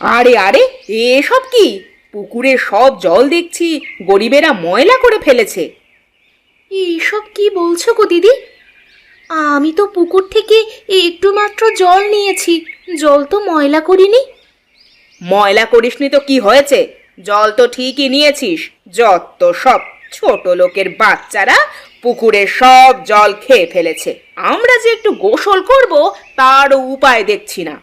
আরে আরে, এসব কি? পুকুরের সব জল দেখছি গরিবেরা ময়লা করে ফেলেছে। এইসব কি বলছো গো দিদি? আমি তো পুকুর থেকে একটু মাত্র জল নিয়েছি, জল তো ময়লা করিনি। ময়লা করিসনি তো কি হয়েছে? জল তো ঠিকই নিয়েছিস। যত সব ছোট লোকের বাচ্চারা পুকুরের সব জল খেয়ে ফেলেছে। আমরা যে একটু গোসল করব তারও উপায় দেখছি না।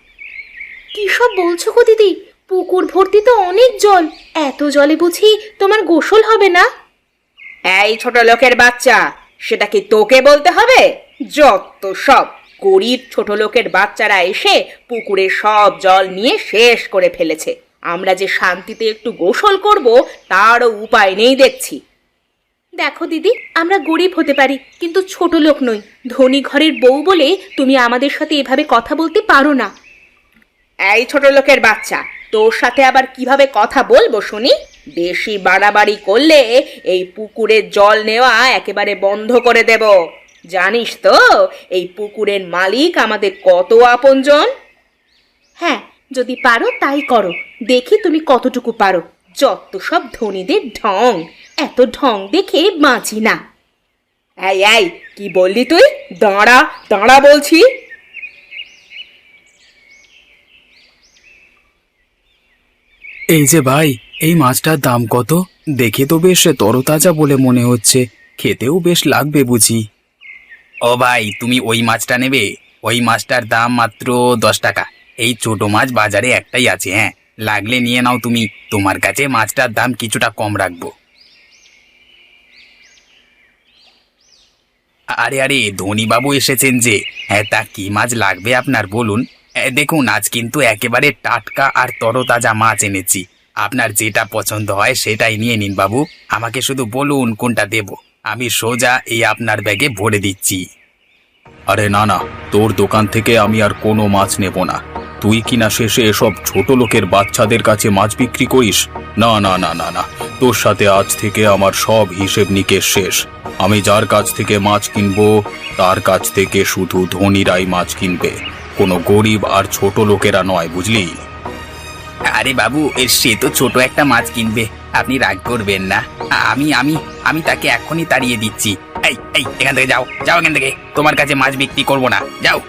কি সব বলছো গো দিদি? পুকুর ভর্তি তো অনেক জল, এত জলে বুঝি তোমার গোসল হবে না? এই ছোট লোকের বাচ্চা, সেটা কি তোকে বলতে হবে? যত সব গরিব ছোট লোকের বাচ্চারা এসে পুকুরের সব জল নিয়ে শেষ করে ফেলেছে। আমরা যে শান্তিতে একটু গোসল করব তারও উপায় নেই দেখছি। দেখো দিদি, আমরা গরিব হতে পারি কিন্তু ছোট লোক নই। ধনী ঘরের বউ বলে তুমি আমাদের সাথে এভাবে কথা বলতে পারো না। এই ছোট লোকের বাচ্চা, তোর সাথে আবার কিভাবে কথা বলবো শুনি? বেশি বাড়াবাড়ি করলে এই পুকুরের জল নেওয়া একেবারে বন্ধ করে দেব। জানিস তো এই পুকুরের মালিক আমাদের কত আপনজন। হ্যাঁ, যদি পারো তাই করো, দেখি তুমি কতটুকু পারো। যত সব ধনীদের ঢং, এত ঢং দেখে বাঁচি না। এই এই, কি বললি তুই? দাঁড়া দাঁড়া বলছি। এই যে ভাই, এই মাছটার দাম কত? দেখে তো বেশ তরতাজা বলে মনে হচ্ছে, খেতেও বেশ লাগবে বুঝি। ও ভাই, তুমি ওই মাছটা নেবে? ওই মাছটার দাম মাত্র 10 টাকা। এই ছোট মাছ বাজারে একটাই আছে। হ্যাঁ, লাগলে নিয়ে নাও তুমি। তোমার কাছে মাছটার দাম কিছুটা কম রাখবো। আরে আরে, ধনীবাবু এসেছেন যে। হ্যাঁ, তা কি মাছ লাগবে আপনার বলুন। দেখুন, আজ কিন্তু একেবারে টাটকা আর তরতাজা মাছ এনেছি। আপনার যেটা পছন্দ হয় সেটাই নিয়ে নিন বাবু। আমাকে শুধু বলুন কোনটা দেব, আমি সোজা এই আপনার ব্যাগে ভরে দিচ্ছি। আরে না না, তোর দোকান থেকে আমি আর কোনো মাছ নেব না। তুই কিনা শেষে এসব ছোট লোকের বাচ্চাদের কাছে মাছ বিক্রি করিস? না না না না না, তোর সাথে আজ থেকে আমার সব হিসেব নিকেশ শেষ। আমি যার কাছ থেকে মাছ কিনবো তার কাছ থেকে শুধু ধনীরাই মাছ কিনবে, কোনো গরিব আর ছোট লোকেরা নয়, বুঝলি? আরে বাবু, সে তো ছোট একটা মাছ কিনবে, আপনি রাগ করবেন না। আমি আমি আমি তাকে এখনই তাড়িয়ে দিচ্ছি। এই এই, এখান থেকে যাও, যাও এখান থেকে। তোমার কাছে মাছ বিক্রি করবো না, যাও।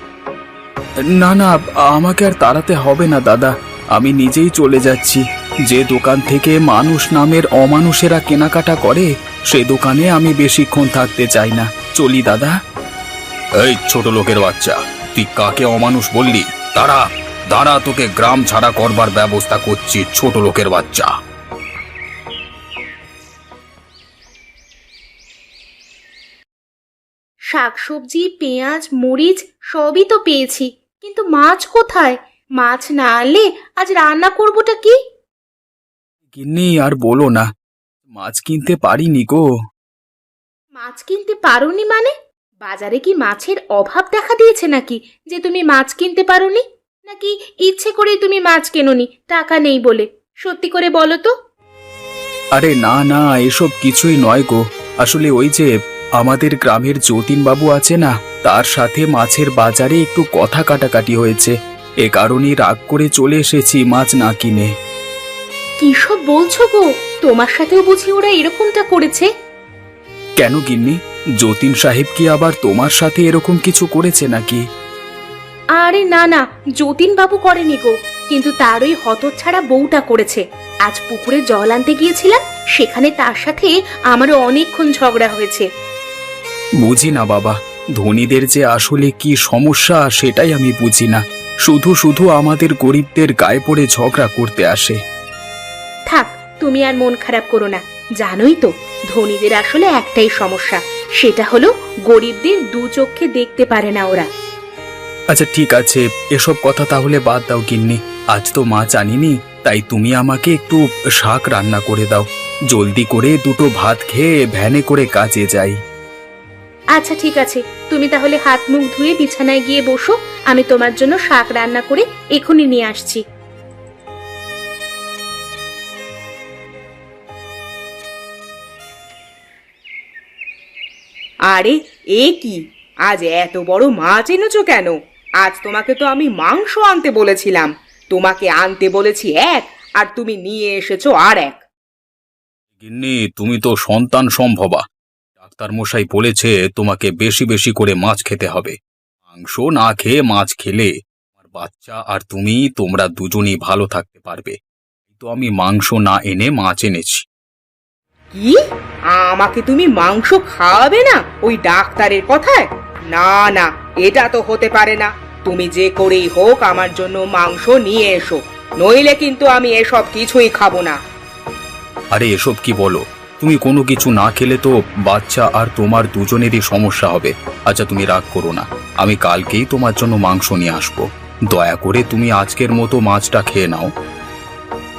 না না, আমাকে আর তাড়াতে হবে না দাদা, আমি নিজেই চলে যাচ্ছি। যে দোকান থেকে মানুষ নামের অমানুষেরা কেনাকাটা করে সে দোকানে আমি বেশিক্ষণ থাকতে চাই না। চলি দাদা। এই ছোট লোকের বাচ্চা, তুই কাকে অমানুষ বললি? দাঁড়া দাঁড়া, তোকে গ্রাম ছাড়া করবার ব্যবস্থা করছি, ছোট লোকের বাচ্চা। শাকসবজি, পেঁয়াজ, মরিচ সবই তো পেয়েছি, কিন্তু মাছ কোথায়? মাছ না আনলে আজ রান্না করবোটা কি? গিন্নি আর বলো না, মাছ কিনতে পারিনি গো। মাছ কিনতে পারোনি মানে? বাজারে কি মাছের অভাব দেখা দিয়েছে নাকি যে তুমি মাছ কিনতে পারোনি? নাকি ইচ্ছে করে তুমি মাছ কেনোনি টাকা নেই বলে? সত্যি করে বলো তো। আরে না না, এসব কিছুই নয় গো। আসলে ওই যে আমাদের গ্রামের যতীন বাবু আছে না, তার সাথে মাছের বাজারে একটু কথা কাটাকাটি হয়েছে। এ কারণেই রাগ করে চলে এসেছি মাছ না কিনে। কি সব বলছো গো? তোমার সাথেও বুঝি ওরা এরকমটা করেছে? কেন গিন্নি, যতীন সাহেব কি আবার তোমার সাথে এরকম কিছু করেছে নাকি? আরে না না, যতীন বাবু করেনি গো, কিন্তু তার ওই হতচ্ছাড়া বউটা করেছে। আজ পুকুরে জল আনতে গিয়েছিলাম, সেখানে তার সাথে আমারও অনেকক্ষণ ঝগড়া হয়েছে। বুঝি না বাবা, ধনীদের যে আসলে কি সমস্যা সেটাই আমি বুঝি না। শুধু শুধু আমাদের গরিবদের গায়ে পড়ে ঝগড়া করতে আসে। থাক, তুমি আর মন খারাপ করো না। জানোই তো, ধনীদের আসলে একটাই সমস্যা, সেটা হলো গরিবদের দু চোখে দেখতে পারে না ওরা। আচ্ছা ঠিক আছে, এসব কথা তাহলে বাদ দাও গিন্নি। আজ তো মাছ আনিনি, তাই তুমি আমাকে একটু শাক রান্না করে দাও। জলদি করে দুটো ভাত খেয়ে ভ্যানে করে কাজে যাই। আচ্ছা ঠিক আছে, তুমি তাহলে হাত মুখ ধুয়ে বিছানায় গিয়ে বসো, আমি তোমার জন্য শাক রান্না করে এখনই নিয়ে আসছি। আরে এ কি, আজ এত বড় মাছ এনেছো কেন? আজ তোমাকে তো আমি মাংস আনতে বলেছিলাম, তোমাকে আনতে বলেছি এক, আর তুমি নিয়ে এসেছো আর এক। গিন্নি, তুমি তো সন্তান সম্ভবা। ডাক্তার মশাই বলেছে তোমাকে বেশি বেশি করে মাছ খেতে হবে। মাংস না খেয়ে মাছ খেলে আমার বাচ্চা আর তোমরা দুজনই ভালো থাকতে পারবে। তো আমি মাংস না এনে মাছ এনেছি। কি? আমাকে তুমি মাংস খাওয়াবে না ওই ডাক্তারের কথায়? না না, এটা তো হতে পারে না। তুমি যে করেই হোক আমার জন্য মাংস নিয়ে এসো, নইলে কিন্তু আমি এসব কিছুই খাবো না। আরে এসব কি বলো? তুমি কোনো কিছু না খেলে তো বাচ্চা আর তোমার দুজনেরই সমস্যা হবে। আচ্ছা তুমি রাগ করো না, আমি কালকেই তোমার জন্য মাংস নিয়ে আসবো। দয়া করে তুমি আজকের মতো মাছটা খেয়ে নাও।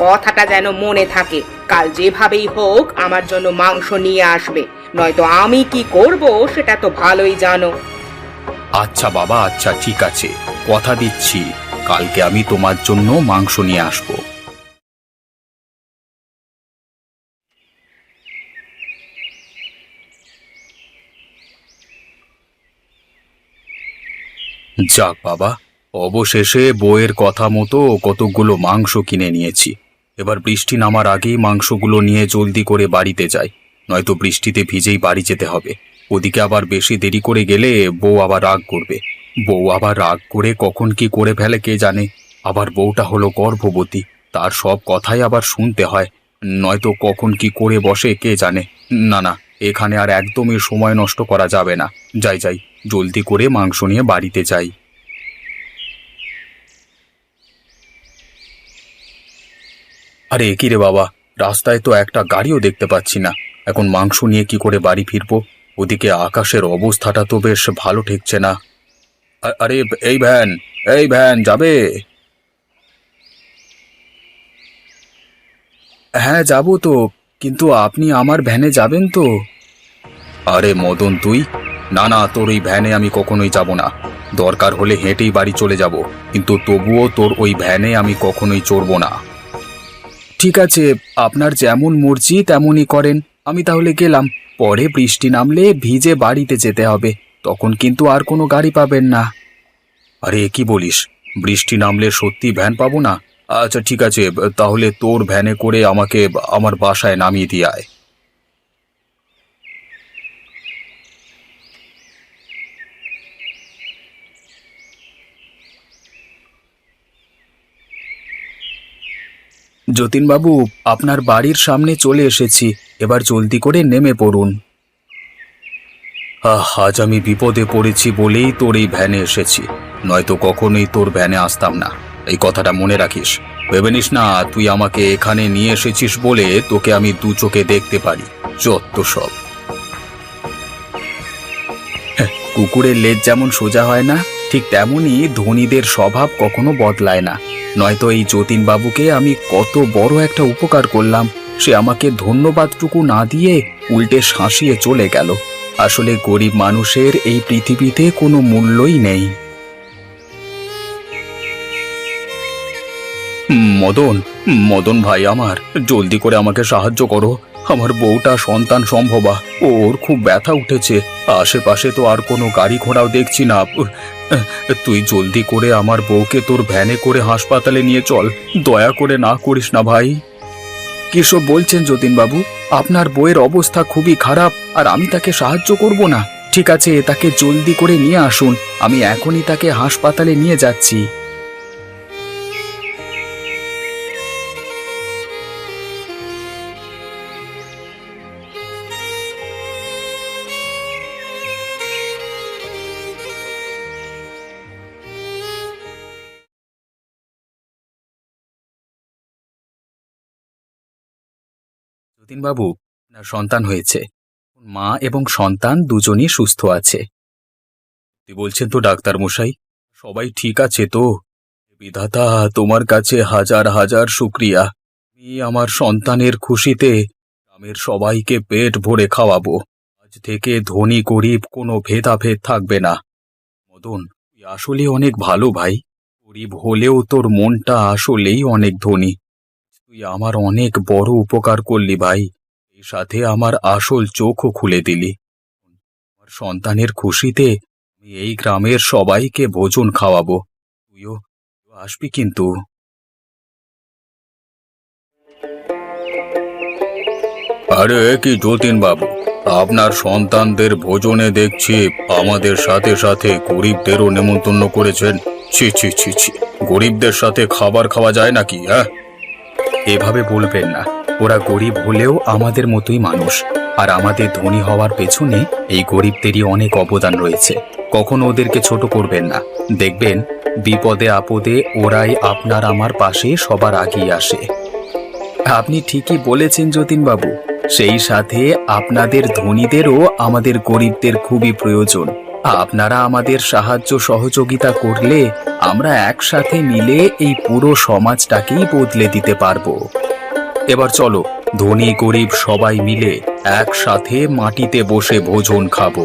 কথাটা যেন মনে থাকে, কাল যেভাবেই হোক আমার জন্য মাংস নিয়ে আসবে, নয়তো আমি কি করব সেটা তো ভালোই জানো। আচ্ছা বাবা, আচ্ছা ঠিক আছে, কথা দিচ্ছি কালকে আমি তোমার জন্য মাংস নিয়ে আসবো। যাক বাবা, অবশেষে বউয়ের কথা মতো কতগুলো মাংস কিনে নিয়েছি। এবার বৃষ্টি নামার আগেই মাংসগুলো নিয়ে জলদি করে বাড়িতে যাই, নয়তো বৃষ্টিতে ভিজেই বাড়ি যেতে হবে। ওদিকে আবার বেশি দেরি করে গেলে বউ আবার রাগ করবে। বউ আবার রাগ করে কখন কি করে ফেলে কে জানে। আবার বউটা হলো গর্ভবতী, তার সব কথাই আবার শুনতে হয়, নয়তো কখন কি করে বসে কে জানে। না না, এখানে আর একদমই সময় নষ্ট করা যাবে না। যাই যাই, জলদি করে মাংস নিয়ে বাড়িতে যাই। আরে কি রে বাবা, রাস্তায় তো একটা গাড়িও দেখতে পাচ্ছি না। এখন মাংস নিয়ে কি করে বাড়ি ফিরবো? ওদিকে আকাশের অবস্থাটা তো বেশ ভালো ঠেকছে না। আরে এই ভ্যান, এই ভ্যান যাবে? হ্যাঁ যাবো তো, কিন্তু আপনি আমার ভ্যানে যাবেন তো? আরে মদন তুই, না না, তোর ওই ভ্যানে আমি কখনোই যাব না। দরকার হলে হেঁটেই বাড়ি চলে যাব, কিন্তু তবুও তোর ওই ভ্যানে আমি কখনোই চড়বো না। ঠিক আছে, আপনার যেমন মর্জি তেমনই করেন। আমি তাহলে গেলাম। পরে বৃষ্টি নামলে ভিজে বাড়িতে যেতে হবে, তখন কিন্তু আর কোনো গাড়ি পাবেন না। আরে কি বলিস, বৃষ্টি নামলে সত্যি ভ্যান পাবো না? আচ্ছা ঠিক আছে, তাহলে তোর ভ্যানে করে আমাকে আমার বাসায় নামিয়ে দিয়ে আয়। যতীনবাবু, আপনার বাড়ির সামনে চলে এসেছি, এবার জলদি করে নেমে পড়ুন। আজ আমি বিপদে পড়েছি বলেই তোর এই ভ্যানে এসেছি, নয়তো কখনোই তোর ভ্যানে আসতাম না। এই কথাটা মনে রাখিস। ভেবে নিস না তুই আমাকে এখানে নিয়ে এসেছিস বলে তোকে আমি দু চোখে দেখতে পারি। যত সব। কুকুরের লেজ যেমন সোজা হয় না, ঠিক তেমনি ধনীদের স্বভাব কখনো বদলায় না। নয়তো এই যতীনবাবুকে আমি কত বড় একটা উপকার করলাম, সে আমাকে ধন্যবাদটুকু না দিয়ে উল্টে শাঁসিয়ে চলে গেল। আসলে গরিব মানুষের এই পৃথিবীতে কোনো মূল্যই নেই। মদন, মদন ভাই আমার, জলদি করে আমাকে সাহায্য করো। আমার বউটা সন্তান সম্ভবা, ওর খুব ব্যথা উঠেছে। আশেপাশে তো আর কোনো গাড়ি ঘোড়াও দেখছি না। তুই জলদি করে আমার বউকে তোর ভ্যানে করে হাসপাতালে নিয়ে চল। দয়া করে না করিস না ভাই। কিসব বলছেন যতীনবাবু? আপনার বউয়ের অবস্থা খুবই খারাপ আর আমি তাকে সাহায্য করব না? ঠিক আছে, তাকে জলদি করে নিয়ে আসুন, আমি এখনই তাকে হাসপাতালে নিয়ে যাচ্ছি। যতীনবাবু, আপনার সন্তান হয়েছে। মা এবং সন্তান দুজনই সুস্থ আছে। কি বলছেন তো ডাক্তার মশাই? সবাই ঠিক আছে তো? বিধাতা, তোমার কাছে হাজার হাজার শুকরিয়া। আমি আমার সন্তানের খুশিতে গ্রামের সবাইকে পেট ভরে খাওয়াবো। আজ থেকে ধনী গরিব কোনো ভেদাভেদ থাকবে না। মদন, তুই আসলে অনেক ভালো ভাই। গরিব হলেও তোর মনটা আসলেই অনেক ধনী। তুই আমার অনেক বড় উপকার করলি ভাই। এই সাথে আমার আসল চোখও খুলে দিলি। আমার সন্তানের খুশিতে আমি এই গ্রামের সবাইকে ভোজন খাওয়াবো। তুইও আসবি কিন্তু। আরে কি যতীন বাবু, আপনার সন্তানদের ভোজনে দেখছি আমাদের সাথে সাথে গরিবদেরও নেমন্তন্ন করেছেন। ছি ছি ছি ছি, গরিবদের সাথে খাবার খাওয়া যায় নাকি? হ্যাঁ, এভাবে বলবেন না। ওরা গরিব হলেও আমাদের মতোই মানুষ, আর আমাদের ধনী হওয়ার পেছনে এই গরিবদেরই অনেক অবদান রয়েছে। কখনো ওদেরকে ছোট করবেন না। দেখবেন বিপদে আপদে ওরাই আপনার আমার পাশে সবার আগেই আসে। আপনি ঠিকই বলেছেন যতীনবাবু। সেই সাথে আপনাদের ধনীদেরও আমাদের গরিবদের খুবই প্রয়োজন। আপনারা আমাদের সাহায্য সহযোগিতা করলে আমরা একসাথে মিলে এই পুরো সমাজটাকেই বদলে দিতে পারবো। এবার চলো, ধনী গরিব সবাই মিলে একসাথে মাটিতে বসে ভোজন খাবো।